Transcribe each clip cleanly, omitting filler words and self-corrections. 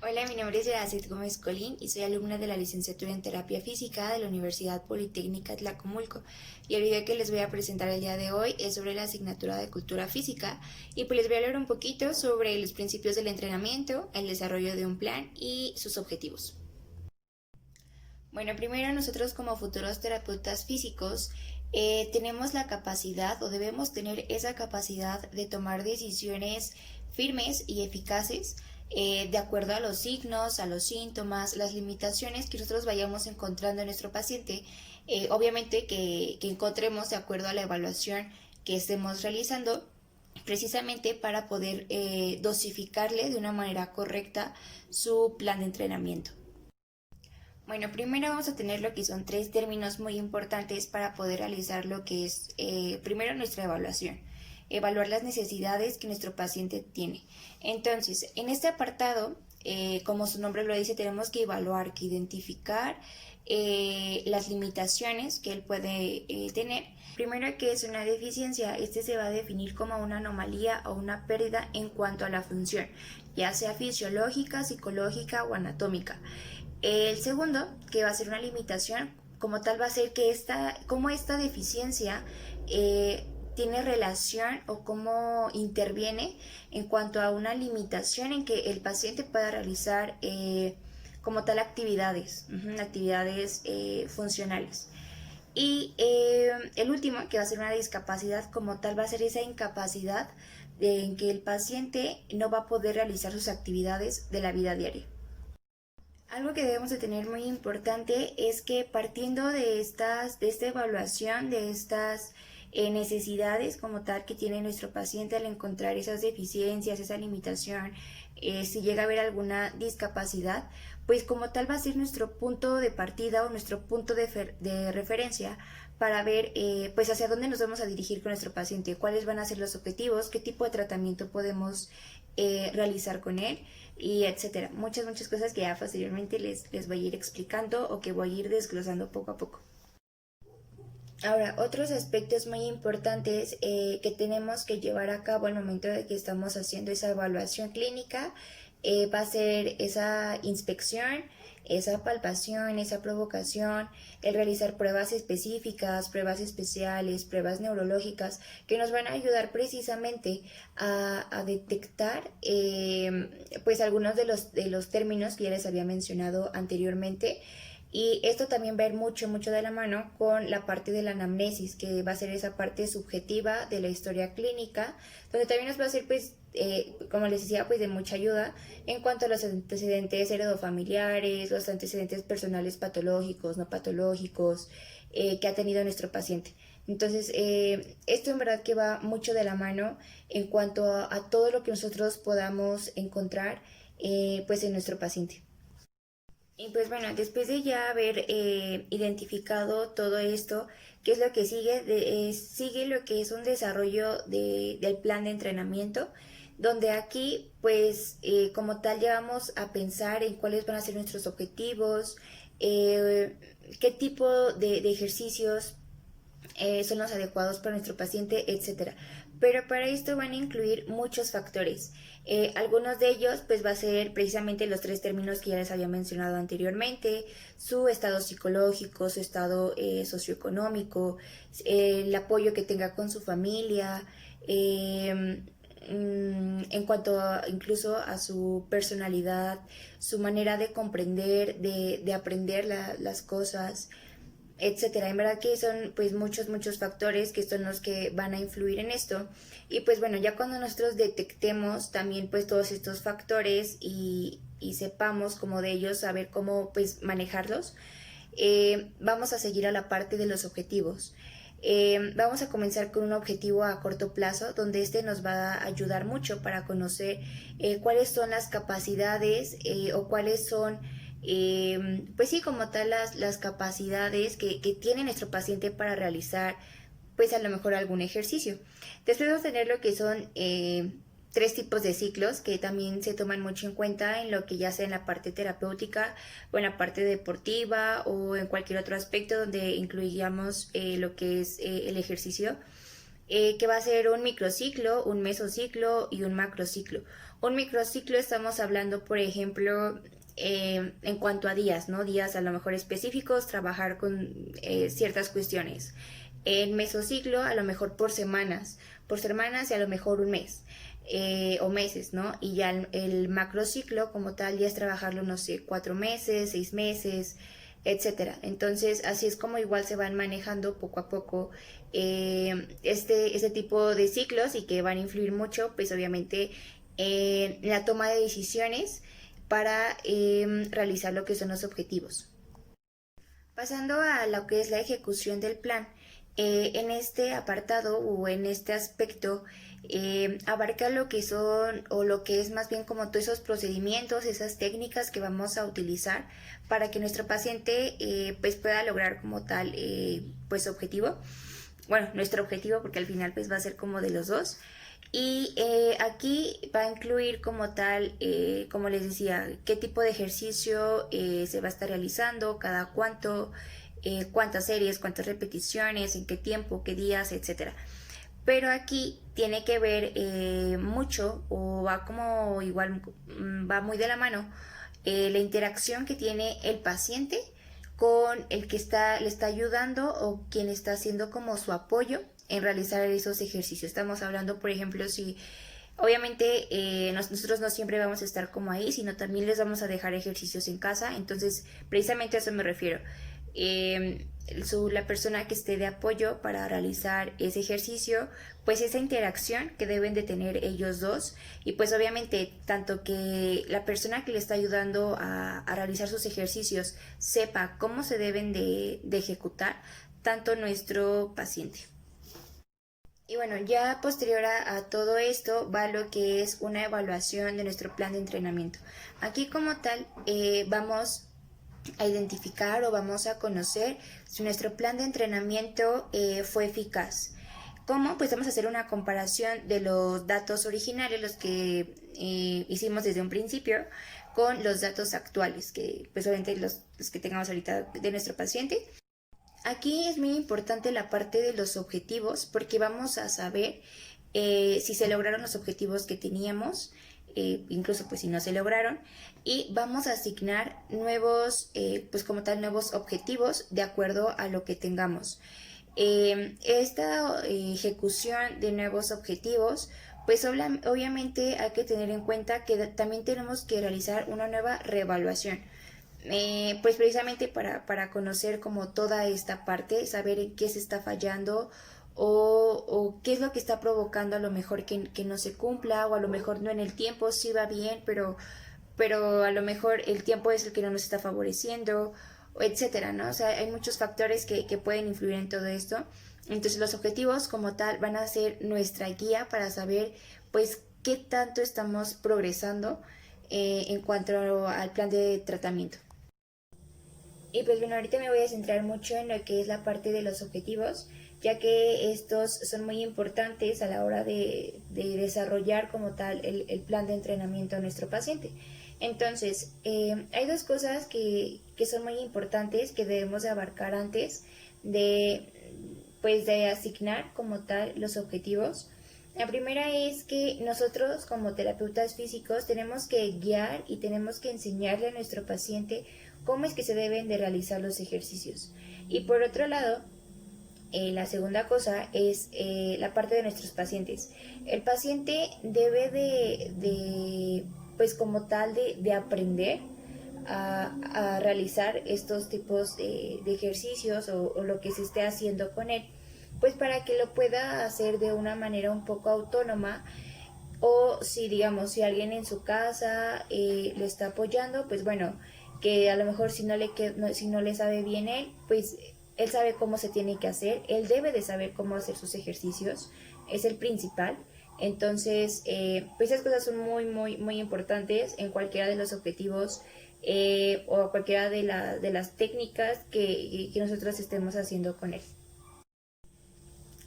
Hola, mi nombre es Yaracet Gómez Colín y soy alumna de la licenciatura en Terapia Física de la Universidad Politécnica Tlacomulco. Y el video que les voy a presentar el día de hoy es sobre la asignatura de Cultura Física y pues les voy a hablar un poquito sobre los principios del entrenamiento, el desarrollo de un plan y sus objetivos. Bueno, primero nosotros como futuros terapeutas físicos tenemos la capacidad o debemos tener esa capacidad de tomar decisiones firmes y eficaces de acuerdo a los signos, a los síntomas, las limitaciones que nosotros vayamos encontrando en nuestro paciente, obviamente que encontremos de acuerdo a la evaluación que estemos realizando precisamente para poder dosificarle de una manera correcta su plan de entrenamiento. Bueno, primero vamos a tener lo que son tres términos muy importantes para poder realizar lo que es, primero, nuestra evaluación. Evaluar las necesidades que nuestro paciente tiene. Entonces, en este apartado, como su nombre lo dice, tenemos que evaluar, que identificar las limitaciones que él puede tener. Primero, que es una deficiencia, este se va a definir como una anomalía o una pérdida en cuanto a la función, ya sea fisiológica, psicológica o anatómica. El segundo, que va a ser una limitación, como tal va a ser que cómo esta deficiencia tiene relación o cómo interviene en cuanto a una limitación en que el paciente pueda realizar como tal actividades, actividades funcionales. Y el último, que va a ser una discapacidad, como tal va a ser esa incapacidad en que el paciente no va a poder realizar sus actividades de la vida diaria. Algo que debemos de tener muy importante es que partiendo de esta evaluación, de estas necesidades como tal que tiene nuestro paciente al encontrar esas deficiencias, esa limitación, si llega a haber alguna discapacidad, pues como tal va a ser nuestro punto de partida o nuestro punto de referencia para ver pues hacia dónde nos vamos a dirigir con nuestro paciente, cuáles van a ser los objetivos, qué tipo de tratamiento podemos realizar con él y etcétera. Muchas cosas que ya posteriormente les voy a ir explicando o que voy a ir desglosando poco a poco. Ahora, otros aspectos muy importantes que tenemos que llevar a cabo al momento de que estamos haciendo esa evaluación clínica va a ser esa inspección, esa palpación, esa provocación, el realizar pruebas específicas, pruebas especiales, pruebas neurológicas que nos van a ayudar precisamente a detectar pues algunos de los términos que ya les había mencionado anteriormente. Y esto también va a ir mucho de la mano con la parte de la anamnesis, que va a ser esa parte subjetiva de la historia clínica, donde también nos va a ser, pues, como les decía, pues de mucha ayuda en cuanto a los antecedentes heredofamiliares, los antecedentes personales patológicos, no patológicos, que ha tenido nuestro paciente. Entonces, esto en verdad que va mucho de la mano en cuanto a todo lo que nosotros podamos encontrar pues en nuestro paciente. Y pues bueno, después de ya haber identificado todo esto, ¿qué es lo que sigue? Sigue lo que es un desarrollo del plan de entrenamiento, donde aquí pues como tal ya vamos a pensar en cuáles van a ser nuestros objetivos, qué tipo de ejercicios son los adecuados para nuestro paciente, etcétera. Pero para esto van a incluir muchos factores. Algunos de ellos pues va a ser precisamente los tres términos que ya les había mencionado anteriormente: su estado psicológico, su estado socioeconómico, el apoyo que tenga con su familia, en cuanto incluso a su personalidad, su manera de comprender, de aprender las cosas, etcétera. En verdad que son pues muchos factores que son los que van a influir en esto. Y pues bueno, ya cuando nosotros detectemos también pues todos estos factores y sepamos como de ellos, saber cómo pues manejarlos, vamos a seguir a la parte de los objetivos. Vamos a comenzar con un objetivo a corto plazo, donde este nos va a ayudar mucho para conocer cuáles son las capacidades o cuáles son pues sí, como tal las capacidades que tiene nuestro paciente para realizar pues a lo mejor algún ejercicio. Después vamos a tener lo que son tres tipos de ciclos que también se toman mucho en cuenta en lo que ya sea en la parte terapéutica o en la parte deportiva o en cualquier otro aspecto donde incluyamos lo que es el ejercicio. que va a ser un microciclo, un mesociclo y un macrociclo. Un microciclo estamos hablando, por ejemplo, en cuanto a días, ¿no? Días a lo mejor específicos, trabajar con ciertas cuestiones. En mesociclo, a lo mejor por semanas y a lo mejor un mes. O meses, ¿no? Y ya el macrociclo como tal ya es trabajarlo, no sé, 4 meses, 6 meses, etcétera. Entonces, así es como igual se van manejando poco a poco este tipo de ciclos y que van a influir mucho, pues obviamente, en la toma de decisiones para realizar lo que son los objetivos. Pasando a lo que es la ejecución del plan, en este apartado o en este aspecto abarca lo que son o lo que es más bien como todos esos procedimientos, esas técnicas que vamos a utilizar para que nuestro paciente pues pueda lograr como tal pues objetivo. Bueno, nuestro objetivo porque al final pues va a ser como de los dos. Y aquí va a incluir como tal, como les decía, qué tipo de ejercicio se va a estar realizando, cada cuánto, cuántas series, cuántas repeticiones, en qué tiempo, qué días, etcétera. Pero aquí tiene que ver mucho o va como igual, va muy de la mano la interacción que tiene el paciente con el que le está ayudando o quien está haciendo como su apoyo en realizar esos ejercicios. Estamos hablando, por ejemplo, si obviamente nosotros no siempre vamos a estar como ahí, sino también les vamos a dejar ejercicios en casa. Entonces, precisamente a eso me refiero. La persona que esté de apoyo para realizar ese ejercicio, pues esa interacción que deben de tener ellos dos y pues obviamente tanto que la persona que le está ayudando a realizar sus ejercicios sepa cómo se deben de ejecutar, tanto nuestro paciente. Y bueno, ya posterior a todo esto va lo que es una evaluación de nuestro plan de entrenamiento. Aquí como tal vamos a identificar o vamos a conocer si nuestro plan de entrenamiento fue eficaz. ¿Cómo? Pues vamos a hacer una comparación de los datos originales, los que hicimos desde un principio, con los datos actuales, que pues obviamente los que tengamos ahorita de nuestro paciente. Aquí es muy importante la parte de los objetivos porque vamos a saber si se lograron los objetivos que teníamos, incluso pues si no se lograron, y vamos a asignar nuevos, pues como tal, nuevos objetivos de acuerdo a lo que tengamos. Esta ejecución de nuevos objetivos, pues obviamente hay que tener en cuenta que también tenemos que realizar una nueva reevaluación pues precisamente para conocer como toda esta parte, saber en qué se está fallando o qué es lo que está provocando a lo mejor que no se cumpla o a lo mejor no en el tiempo, sí va bien, pero a lo mejor el tiempo es el que no nos está favoreciendo, etcétera, ¿no? O sea, hay muchos factores que pueden influir en todo esto. Entonces los objetivos como tal van a ser nuestra guía para saber pues qué tanto estamos progresando en cuanto al plan de tratamiento. Y pues bueno, ahorita me voy a centrar mucho en lo que es la parte de los objetivos, ya que estos son muy importantes a la hora de desarrollar como tal el plan de entrenamiento a nuestro paciente. Entonces, hay dos cosas que son muy importantes que debemos de abarcar antes de, pues, de asignar como tal los objetivos. La primera es que nosotros como terapeutas físicos tenemos que guiar y tenemos que enseñarle a nuestro paciente cómo es que se deben de realizar los ejercicios. Y por otro lado, la segunda cosa es la parte de nuestros pacientes. El paciente debe pues como tal, de aprender a realizar estos tipos de ejercicios o lo que se esté haciendo con él, pues para que lo pueda hacer de una manera un poco autónoma o si digamos si alguien en su casa lo está apoyando, pues bueno, que a lo mejor si no le sabe bien él, pues él sabe cómo se tiene que hacer, él debe de saber cómo hacer sus ejercicios, es el principal. Entonces, pues esas cosas son muy, muy, muy importantes en cualquiera de los objetivos o cualquiera de las técnicas que nosotros estemos haciendo con él.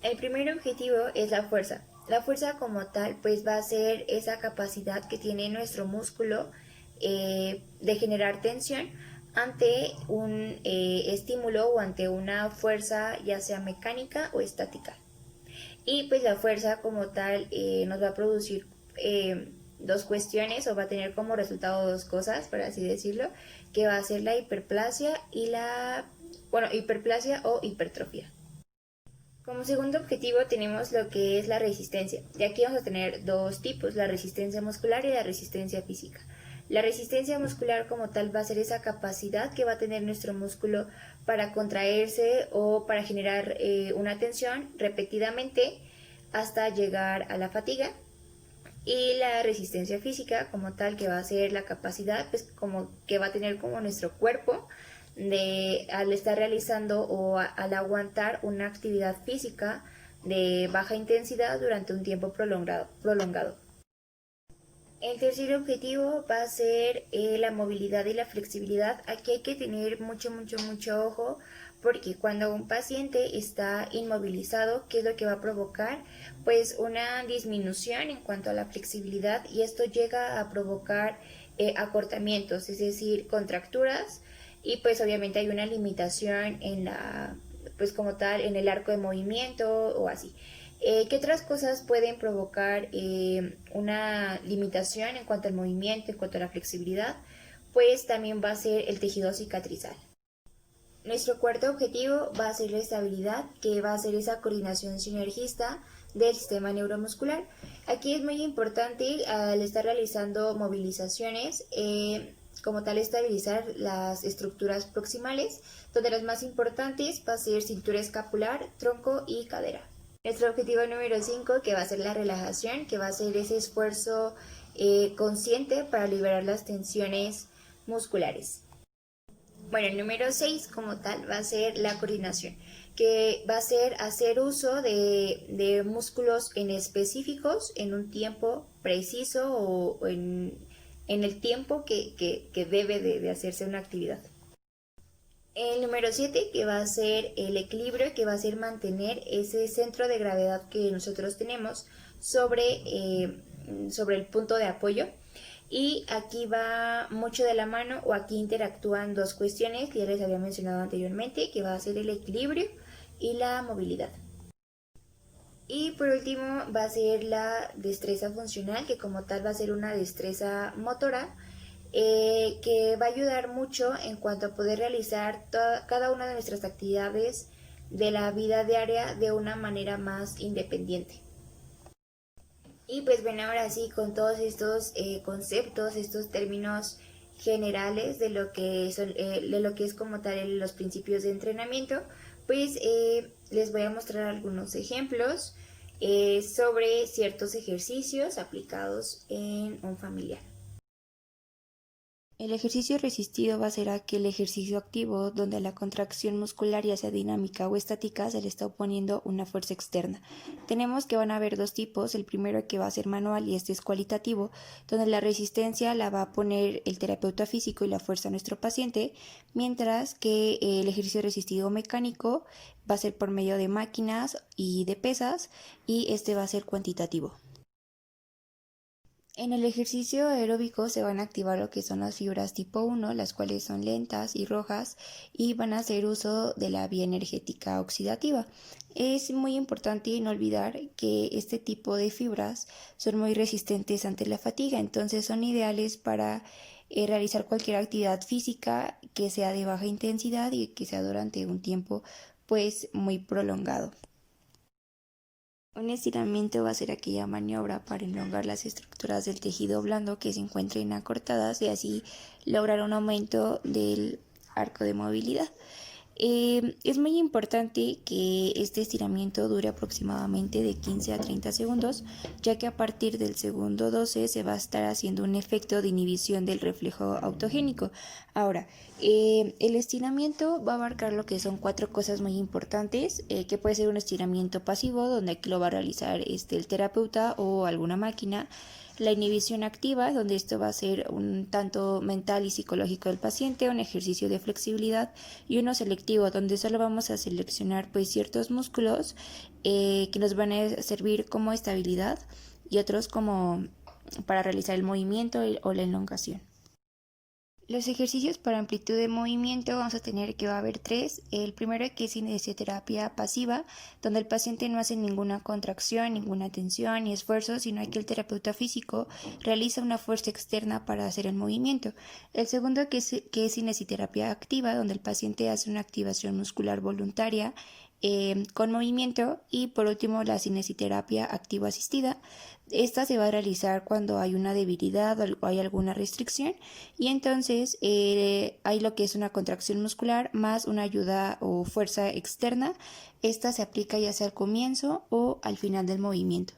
El primer objetivo es la fuerza. La fuerza como tal, pues va a ser esa capacidad que tiene nuestro músculo de generar tensión ante un estímulo o ante una fuerza ya sea mecánica o estática. Y pues la fuerza como tal nos va a producir dos cuestiones, o va a tener como resultado dos cosas, por así decirlo, que va a ser la hiperplasia y hiperplasia o hipertrofia. Como segundo objetivo tenemos lo que es la resistencia. Y aquí vamos a tener dos tipos, la resistencia muscular y la resistencia física. La resistencia muscular como tal va a ser esa capacidad que va a tener nuestro músculo para contraerse o para generar una tensión repetidamente hasta llegar a la fatiga. Y la resistencia física como tal, que va a ser la capacidad pues como que va a tener como nuestro cuerpo de al estar realizando o al aguantar una actividad física de baja intensidad durante un tiempo prolongado. El tercer objetivo va a ser la movilidad y la flexibilidad. Aquí hay que tener mucho ojo, porque cuando un paciente está inmovilizado, ¿qué es lo que va a provocar? Pues una disminución en cuanto a la flexibilidad, y esto llega a provocar acortamientos, es decir, contracturas, y pues obviamente hay una limitación en la, pues como tal, en el arco de movimiento o así. ¿Qué otras cosas pueden provocar una limitación en cuanto al movimiento, en cuanto a la flexibilidad? Pues también va a ser el tejido cicatrizal. Nuestro cuarto objetivo va a ser la estabilidad, que va a ser esa coordinación sinergista del sistema neuromuscular. Aquí es muy importante al estar realizando movilizaciones, como tal estabilizar las estructuras proximales, donde las más importantes va a ser cintura escapular, tronco y cadera. Nuestro objetivo número 5, que va a ser la relajación, que va a ser ese esfuerzo consciente para liberar las tensiones musculares. Bueno, el número 6 como tal va a ser la coordinación, que va a ser hacer uso de músculos en específicos en un tiempo preciso o en el tiempo que debe de hacerse una actividad. El número 7, que va a ser el equilibrio, que va a ser mantener ese centro de gravedad que nosotros tenemos sobre el punto de apoyo. Y aquí va mucho de la mano, o aquí interactúan dos cuestiones que ya les había mencionado anteriormente, que va a ser el equilibrio y la movilidad. Y por último va a ser la destreza funcional, que como tal va a ser una destreza motora, que va a ayudar mucho en cuanto a poder realizar cada una de nuestras actividades de la vida diaria de una manera más independiente. Y pues bueno, ahora sí, con todos estos conceptos, estos términos generales de lo que de lo que es como tal los principios de entrenamiento, pues les voy a mostrar algunos ejemplos sobre ciertos ejercicios aplicados en un familiar. El ejercicio resistido va a ser aquel ejercicio activo donde a la contracción muscular, ya sea dinámica o estática, se le está oponiendo una fuerza externa. Tenemos que van a haber dos tipos. El primero, que va a ser manual, y este es cualitativo, donde la resistencia la va a poner el terapeuta físico y la fuerza a nuestro paciente, mientras que el ejercicio resistido mecánico va a ser por medio de máquinas y de pesas, y este va a ser cuantitativo. En el ejercicio aeróbico se van a activar lo que son las fibras tipo 1, las cuales son lentas y rojas, y van a hacer uso de la vía energética oxidativa. Es muy importante no olvidar que este tipo de fibras son muy resistentes ante la fatiga, entonces son ideales para realizar cualquier actividad física que sea de baja intensidad y que sea durante un tiempo pues muy prolongado. Un estiramiento va a ser aquella maniobra para elongar las estructuras del tejido blando que se encuentren acortadas, y así lograr un aumento del arco de movilidad. Es muy importante que este estiramiento dure aproximadamente de 15 a 30 segundos, ya que a partir del segundo 12 se va a estar haciendo un efecto de inhibición del reflejo autogénico. Ahora, el estiramiento va a abarcar lo que son 4 cosas muy importantes, que puede ser un estiramiento pasivo, donde aquí lo va a realizar el terapeuta o alguna máquina. La inhibición activa, donde esto va a ser un tanto mental y psicológico del paciente, un ejercicio de flexibilidad, y uno selectivo, donde solo vamos a seleccionar pues ciertos músculos que nos van a servir como estabilidad, y otros como para realizar el movimiento o la elongación. Los ejercicios para amplitud de movimiento vamos a tener que va a haber tres. El primero que es kinesioterapia pasiva, donde el paciente no hace ninguna contracción, ninguna tensión ni esfuerzo, sino que el terapeuta físico realiza una fuerza externa para hacer el movimiento. El segundo que es kinesioterapia activa, donde el paciente hace una activación muscular voluntaria con movimiento. Y por último, la cinesiterapia activa asistida. Esta se va a realizar cuando hay una debilidad o hay alguna restricción, y entonces hay lo que es una contracción muscular más una ayuda o fuerza externa. Esta se aplica ya sea al comienzo o al final del movimiento.